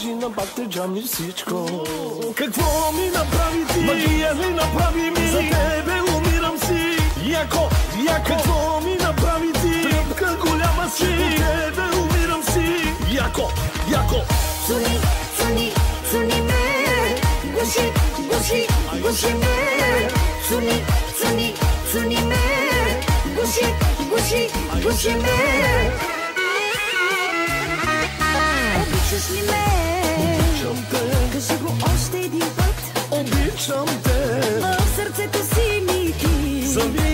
кажи на бак те джами всичко. Какво ми направи ти? Магия ли направи ми? За тебе умирам си. Яко, яко. Какво ми направи ти? Тръпка голяма си. За тебе умирам си. Яко, яко. Цуни, цуни, цуни ме. Гуши, гуши, гуши ме. Цуни, цуни, цуни ме. Гуши, гуши, гуши ме. Обичаш ли ме? Обичам те. Кажи го още един път. Обичам те. В сърцето си ми ти. Завинаги.